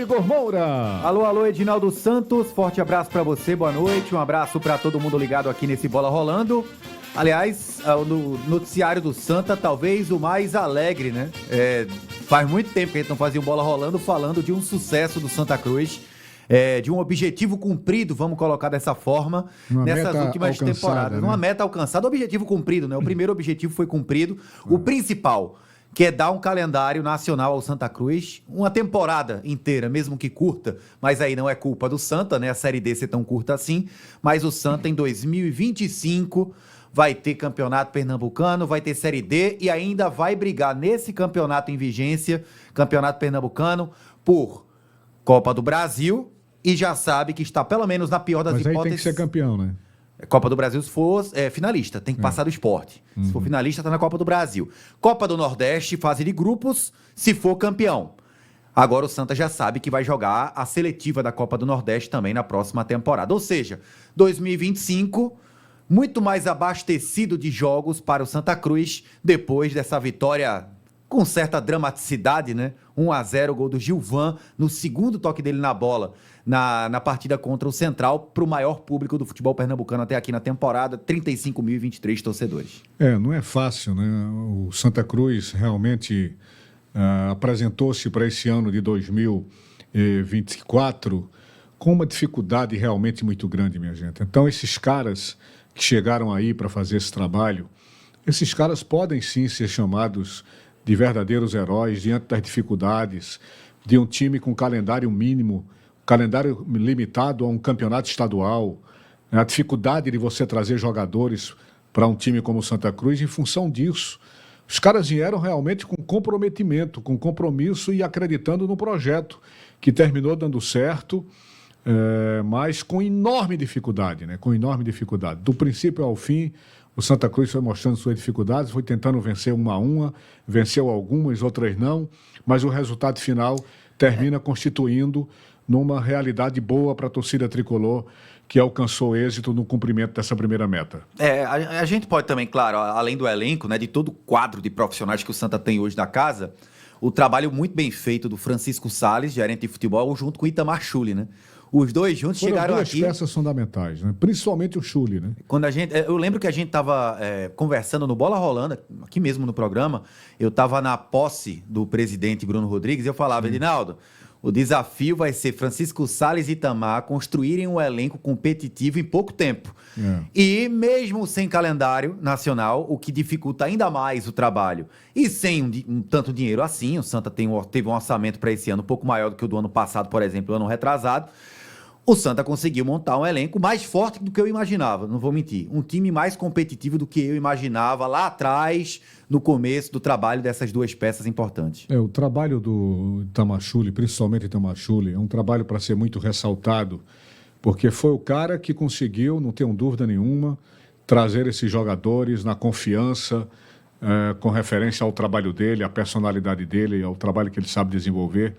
Igor Moura. Alô, Edinaldo Santos, forte abraço pra você, boa noite, um abraço pra todo mundo ligado aqui nesse Bola Rolando. Aliás, no noticiário do Santa, talvez o mais alegre, né? Faz muito tempo que a gente não fazia um Bola Rolando falando de um sucesso do Santa Cruz, de um objetivo cumprido, vamos colocar dessa forma, nessas últimas temporadas. Né? Uma meta alcançada, objetivo cumprido, né? O primeiro objetivo foi cumprido, o principal, que é dar um calendário nacional ao Santa Cruz, uma temporada inteira, mesmo que curta, mas aí não é culpa do Santa, né? A Série D ser tão curta assim, mas o Santa em 2025 vai ter campeonato pernambucano, vai ter Série D e ainda vai brigar nesse campeonato em vigência, campeonato pernambucano, por Copa do Brasil e já sabe que está pelo menos na pior das hipóteses. Mas aí tem que ser campeão, né? Copa do Brasil, se for finalista, tem que passar do Sport. Se for finalista, tá na Copa do Brasil. Copa do Nordeste, fase de grupos, se for campeão. Agora o Santa já sabe que vai jogar a seletiva da Copa do Nordeste também na próxima temporada. Ou seja, 2025, muito mais abastecido de jogos para o Santa Cruz, depois dessa vitória com certa dramaticidade, né? 1-0, gol do Gilvan, no segundo toque dele na bola, na partida contra o Central, para o maior público do futebol pernambucano até aqui na temporada, 35.023 torcedores. Não é fácil, né? O Santa Cruz realmente apresentou-se para esse ano de 2024 com uma dificuldade realmente muito grande, minha gente. Então, esses caras que chegaram aí para fazer esse trabalho, esses caras podem sim ser chamados de verdadeiros heróis diante das dificuldades de um time com calendário mínimo, calendário limitado a um campeonato estadual, a dificuldade de você trazer jogadores para um time como o Santa Cruz. Em função disso, os caras vieram realmente com comprometimento, com compromisso e acreditando no projeto, que terminou dando certo, mas com enorme dificuldade, né? Com enorme dificuldade. Do princípio ao fim, o Santa Cruz foi mostrando suas dificuldades, foi tentando vencer uma a uma, venceu algumas, outras não, mas o resultado final termina constituindo numa realidade boa para a torcida tricolor, que alcançou êxito no cumprimento dessa primeira meta. A gente pode também, claro, além do elenco, né, de todo o quadro de profissionais que o Santa tem hoje na casa, o trabalho muito bem feito do Francisco Salles, gerente de futebol, junto com o Itamar Schulli, né? Os dois juntos chegaram aqui... Foram duas peças fundamentais, né? Principalmente o Schulli, né? Eu lembro que a gente estava conversando no Bola Rolando, aqui mesmo no programa, eu estava na posse do presidente Bruno Rodrigues e eu falava, Edinaldo, o desafio vai ser Francisco Salles e Itamar construírem um elenco competitivo em pouco tempo. E mesmo sem calendário nacional, o que dificulta ainda mais o trabalho. E sem um tanto dinheiro assim, o Santa teve um orçamento para esse ano um pouco maior do que o do ano passado, por exemplo, ano retrasado. O Santa conseguiu montar um elenco mais forte do que eu imaginava, não vou mentir. Um time mais competitivo do que eu imaginava lá atrás, no começo do trabalho dessas duas peças importantes. O trabalho do Itamar Schulli, principalmente Itamar Schulli, é um trabalho para ser muito ressaltado, porque foi o cara que conseguiu, não tenho dúvida nenhuma, trazer esses jogadores na confiança, com referência ao trabalho dele, à personalidade dele, ao trabalho que ele sabe desenvolver.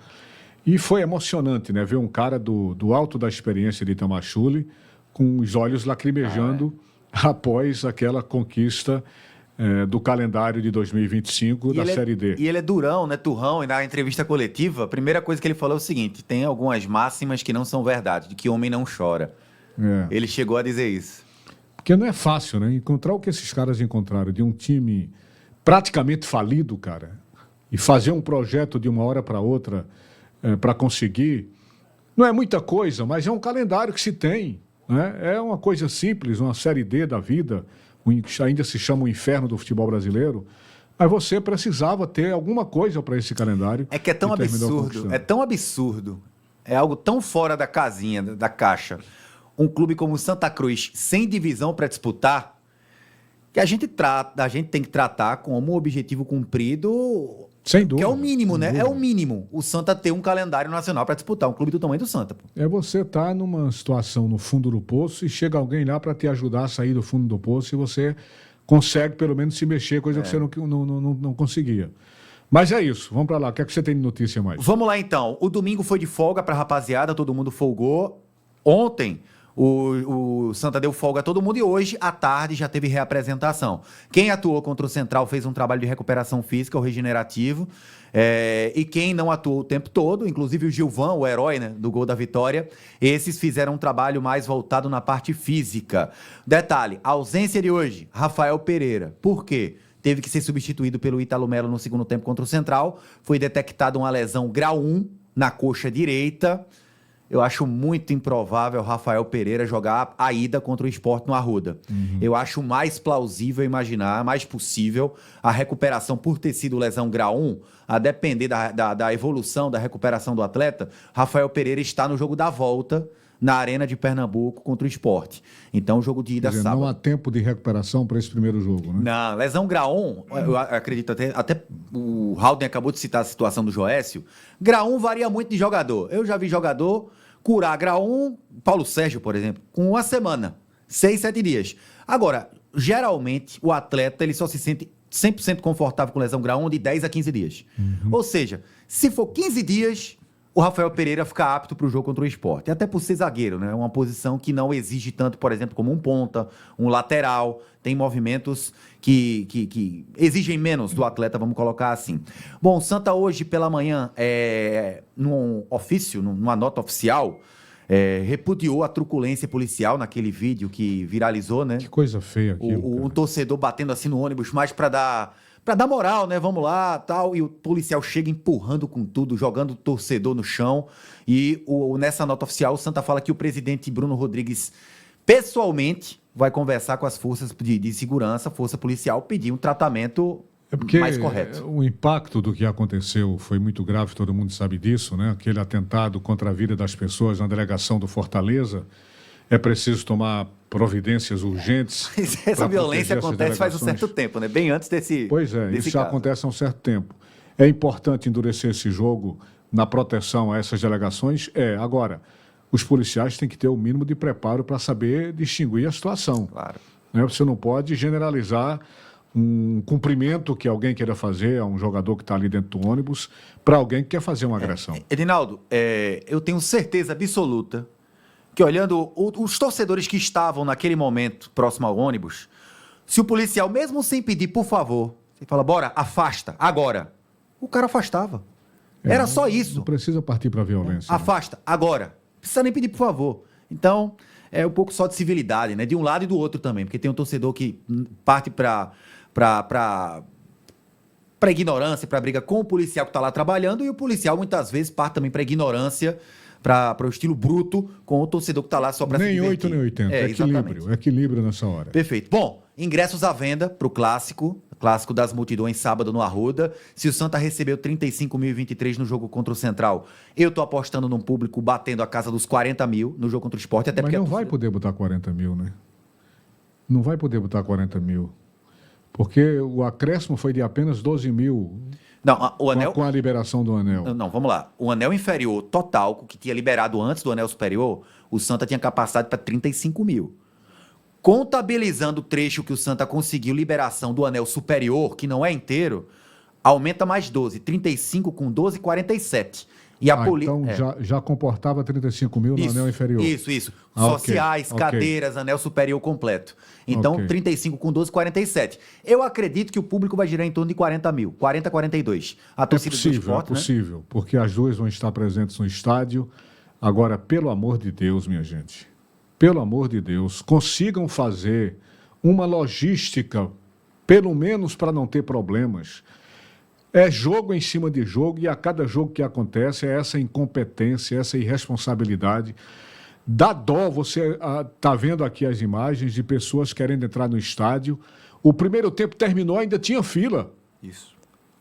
E foi emocionante, né? Ver um cara do alto da experiência de Itamar Schulli com os olhos lacrimejando após aquela conquista do calendário de 2025 da Série D. E ele é durão, né? Turrão. E na entrevista coletiva, a primeira coisa que ele falou é o seguinte: tem algumas máximas que não são verdade, de que homem não chora. Ele chegou a dizer isso. Porque não é fácil, né? Encontrar o que esses caras encontraram de um time praticamente falido, cara, e fazer um projeto de uma hora para outra para conseguir, não é muita coisa, mas é um calendário que se tem, né? É uma coisa simples, uma Série D da vida, ainda se chama o inferno do futebol brasileiro, mas você precisava ter alguma coisa para esse calendário. É que é tão absurdo, é algo tão fora da casinha, da caixa, um clube como o Santa Cruz, sem divisão para disputar, que a gente tem que tratar como um objetivo cumprido. Sem dúvida. Que é o mínimo, né? É o mínimo. O Santa ter um calendário nacional para disputar, um clube do tamanho do Santa. Pô. Você estar numa situação no fundo do poço e chega alguém lá para te ajudar a sair do fundo do poço e você consegue pelo menos se mexer, coisa que você não conseguia. Mas é isso, vamos para lá. O que é que você tem de notícia mais? Vamos lá então. O domingo foi de folga para a rapaziada, todo mundo folgou. Ontem, O Santa deu folga a todo mundo e hoje, à tarde, já teve reapresentação. Quem atuou contra o Central fez um trabalho de recuperação física, o regenerativo. E quem não atuou o tempo todo, inclusive o Gilvan, o herói, né, do gol da vitória, esses fizeram um trabalho mais voltado na parte física. Detalhe, a ausência de hoje, Rafael Pereira. Por quê? Teve que ser substituído pelo Ítalo Melo no segundo tempo contra o Central. Foi detectada uma lesão grau 1 na coxa direita. Eu acho muito improvável o Rafael Pereira jogar a ida contra o Sport no Arruda. Eu acho mais plausível imaginar, mais possível, a recuperação por ter sido lesão grau 1, a depender da evolução, da recuperação do atleta, Rafael Pereira está no jogo da volta na Arena de Pernambuco contra o Sport. Então, o jogo de ida sábado. Não há tempo de recuperação para esse primeiro jogo, né? Não, lesão grau 1, eu acredito até o Halden acabou de citar a situação do Joécio. Grau 1 varia muito de jogador. Eu já vi jogador curar grau 1, Paulo Sérgio, por exemplo, com uma semana, 6, 7 dias. Agora, geralmente, o atleta ele só se sente 100% confortável com lesão grau 1 de 10 a 15 dias. Ou seja, se for 15 dias, o Rafael Pereira fica apto para o jogo contra o Sport. Até por ser zagueiro, né? Uma posição que não exige tanto, por exemplo, como um ponta, um lateral. Tem movimentos que exigem menos do atleta, vamos colocar assim. Bom, o Santa hoje pela manhã, num ofício, numa nota oficial, repudiou a truculência policial naquele vídeo que viralizou, né? Que coisa feia aquilo. Um torcedor batendo assim no ônibus, mais para dar moral, né? Vamos lá, tal. E o policial chega empurrando com tudo, jogando o torcedor no chão. E nessa nota oficial, o Santa fala que o presidente Bruno Rodrigues, pessoalmente, vai conversar com as forças de segurança, força policial, pedir um tratamento mais correto. O impacto do que aconteceu foi muito grave, todo mundo sabe disso, né? Aquele atentado contra a vida das pessoas na delegação do Fortaleza. É preciso tomar providências urgentes. Essa violência acontece faz um certo tempo, né? Bem antes desse. Pois é, isso já acontece há um certo tempo. É importante endurecer esse jogo na proteção a essas delegações? Agora, os policiais têm que ter o mínimo de preparo para saber distinguir a situação. Claro. Né? Você não pode generalizar um cumprimento que alguém queira fazer a um jogador que está ali dentro do ônibus para alguém que quer fazer uma agressão. Edinaldo, eu tenho certeza absoluta que, olhando os torcedores que estavam naquele momento próximo ao ônibus, se o policial, mesmo sem pedir por favor, você fala, bora, afasta, agora, o cara afastava. Era só isso. Não precisa partir para a violência. Afasta, agora. Não precisa nem pedir por favor. Então, é um pouco só de civilidade, né? De um lado e do outro também, porque tem um torcedor que parte para ignorância, para briga com o policial que está lá trabalhando, e o policial muitas vezes parte também para ignorância, para o estilo bruto, com o torcedor que está lá só para se divertir. Nem 8 nem 80, equilíbrio nessa hora. Perfeito. Bom, ingressos à venda para o clássico das multidões sábado no Arruda. Se o Santa recebeu 35.023 no jogo contra o Central, eu tô apostando num público batendo a casa dos 40 mil no jogo contra o Sport. Até Mas não vai poder botar 40 mil, né? Não vai poder botar 40 mil. Porque o acréscimo foi de apenas 12 mil. Não, o anel... Com a liberação do anel. Não, vamos lá. O anel inferior total, que tinha liberado antes do anel superior, o Santa tinha capacidade para 35 mil. Contabilizando o trecho que o Santa conseguiu liberação do anel superior, que não é inteiro, aumenta mais 12. 35 com 12, 47. E a Então já comportava 35 mil no anel inferior. Isso. Sociais, cadeiras, anel superior completo. Então, 35 com 12, 47. Eu acredito que o público vai girar em torno de 40 mil. 40, 42. A torcida do Sport, é possível, porque as duas vão estar presentes no estádio. Agora, pelo amor de Deus, minha gente, pelo amor de Deus, consigam fazer uma logística, pelo menos para não ter problemas. É jogo em cima de jogo, e a cada jogo que acontece é essa incompetência, essa irresponsabilidade. Dá dó, você está vendo aqui as imagens de pessoas querendo entrar no estádio. O primeiro tempo terminou, ainda tinha fila. Isso.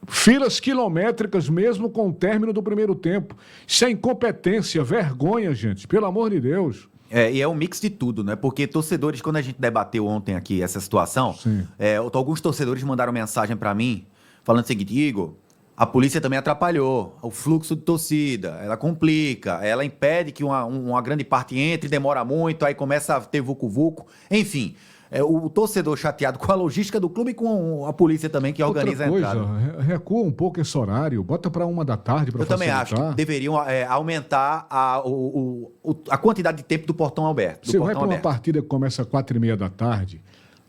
Filas quilométricas mesmo com o término do primeiro tempo. Isso é incompetência, vergonha, gente, pelo amor de Deus. E é um mix de tudo, né? Porque torcedores, quando a gente debateu ontem aqui essa situação, alguns torcedores mandaram mensagem para mim, falando o seguinte: Igor, a polícia também atrapalhou o fluxo de torcida, ela complica, ela impede que uma grande parte entre, demora muito, aí começa a ter vucu-vucu, enfim. o torcedor chateado com a logística do clube e com a polícia também, que organiza a entrada. Recua um pouco esse horário, bota para 1 da tarde para facilitar. Eu também acho que deveriam aumentar a quantidade de tempo do portão aberto. Você vai para uma partida que começa às 4h30 da tarde,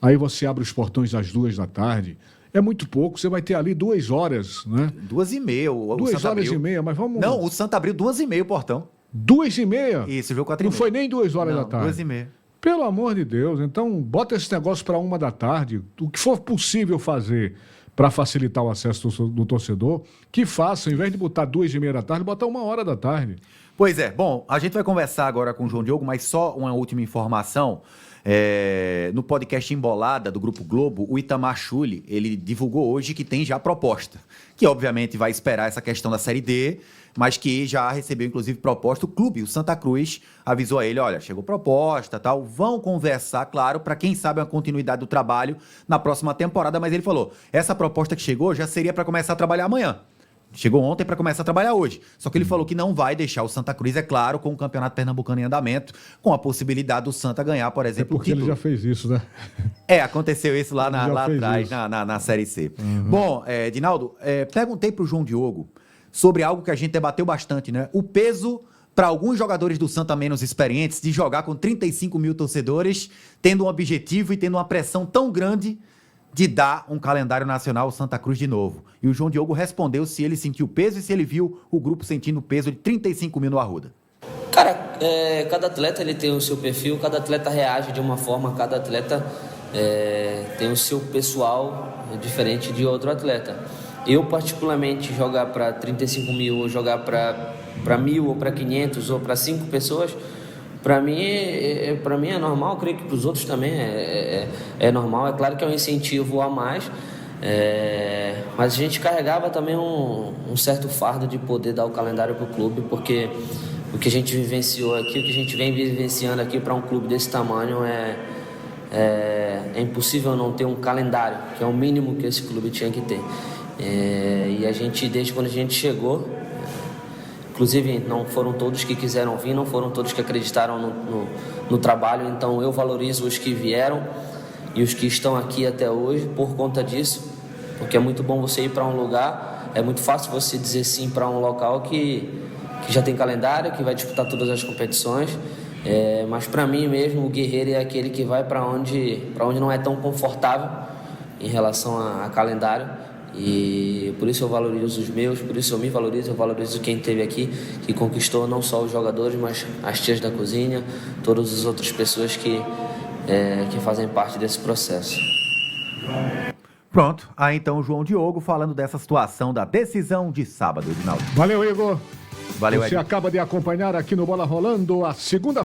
aí você abre os portões às 2 da tarde, é muito pouco, você vai ter ali 2 horas, né? 2h30. 2 horas e meia, mas vamos... Não, o Santa abriu 2h30 o portão. 2h30? Isso, viu? 4h30. Não foi nem 2 horas da tarde. 2h30. Pelo amor de Deus, então bota esse negócio para 1 da tarde, o que for possível fazer para facilitar o acesso do torcedor, que faça, em vez de botar 2h30 da tarde, botar 1 da tarde. Pois é, bom, a gente vai conversar agora com o João Diogo, mas só uma última informação. No podcast Embolada do Grupo Globo, o Itamar Schulli, ele divulgou hoje que tem já proposta, que obviamente vai esperar essa questão da Série D, mas que já recebeu inclusive proposta. O clube, o Santa Cruz, avisou a ele, olha, chegou proposta, tal, vão conversar, claro, para quem sabe a continuidade do trabalho na próxima temporada, mas ele falou, essa proposta que chegou já seria para começar a trabalhar amanhã. Chegou ontem para começar a trabalhar hoje. Só que ele falou que não vai deixar o Santa Cruz, é claro, com o Campeonato Pernambucano em andamento, com a possibilidade do Santa ganhar, por exemplo, porque ele já fez isso, né? Aconteceu isso lá atrás, na Série C. Uhum. Bom, Dinaldo, perguntei para o João Diogo sobre algo que a gente debateu bastante, né? O peso para alguns jogadores do Santa menos experientes de jogar com 35 mil torcedores, tendo um objetivo e tendo uma pressão tão grande de dar um calendário nacional ao Santa Cruz de novo. E o João Diogo respondeu se ele sentiu peso e se ele viu o grupo sentindo o peso de 35 mil no Arruda. Cara, cada atleta ele tem o seu perfil, cada atleta reage de uma forma, cada atleta tem o seu pessoal diferente de outro atleta. Eu, particularmente, jogar para 35 mil, ou jogar para 1.000, ou para 500, ou para 5 pessoas, para mim é normal, creio que para os outros também é normal. É claro que é um incentivo a mais, mas a gente carregava também um certo fardo de poder dar o calendário para o clube, porque o que a gente vivenciou aqui, o que a gente vem vivenciando aqui para um clube desse tamanho é impossível não ter um calendário, que é o mínimo que esse clube tinha que ter. E a gente, desde quando a gente chegou, inclusive não foram todos que quiseram vir, não foram todos que acreditaram no trabalho, então eu valorizo os que vieram e os que estão aqui até hoje por conta disso, porque é muito bom você ir para um lugar, é muito fácil você dizer sim para um local que já tem calendário, que vai disputar todas as competições, mas para mim mesmo o guerreiro é aquele que vai para onde não é tão confortável em relação a calendário. E por isso eu valorizo os meus, por isso eu valorizo quem esteve aqui, que conquistou não só os jogadores, mas as tias da cozinha, todas as outras pessoas que fazem parte desse processo. Pronto, aí então o João Diogo falando dessa situação da decisão de sábado, Edinaldo. Valeu, Igor. Valeu, Você acaba de acompanhar aqui no Bola Rolando a segunda